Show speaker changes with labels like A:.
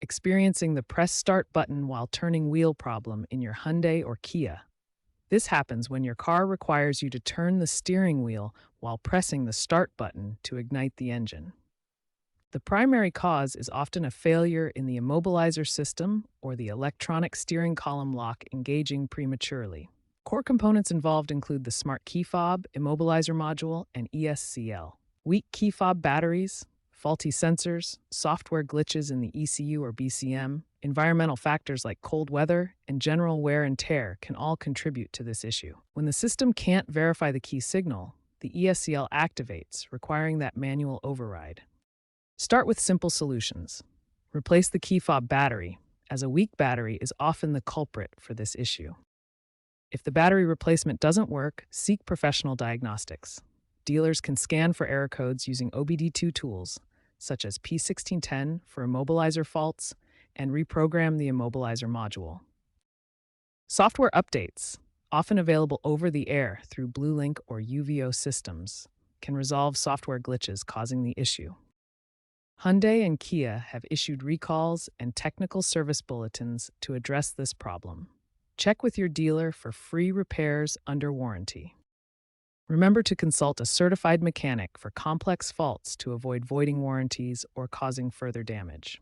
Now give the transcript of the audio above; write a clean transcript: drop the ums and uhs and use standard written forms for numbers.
A: experiencing the press start button while turning wheel problem in your Hyundai or Kia. This happens when your car requires you to turn the steering wheel while pressing the start button to ignite the engine. The primary cause is often a failure in the immobilizer system or the electronic steering column lock engaging prematurely. Core components involved include the smart key fob, immobilizer module, and ESCL. Weak key fob batteries, faulty sensors, software glitches in the ECU or BCM, environmental factors like cold weather, and general wear and tear can all contribute to this issue. When the system can't verify the key signal, the ESCL activates, requiring that manual override. Start with simple solutions. Replace the key fob battery, as a weak battery is often the culprit for this issue. If the battery replacement doesn't work, seek professional diagnostics. Dealers can scan for error codes using OBD2 tools, such as P1610 for immobilizer faults, and reprogram the immobilizer module. Software updates, often available over the air through BlueLink or UVO systems, can resolve software glitches causing the issue. Hyundai and Kia have issued recalls and technical service bulletins to address this problem. Check with your dealer for free repairs under warranty. Remember to consult a certified mechanic for complex faults to avoid voiding warranties or causing further damage.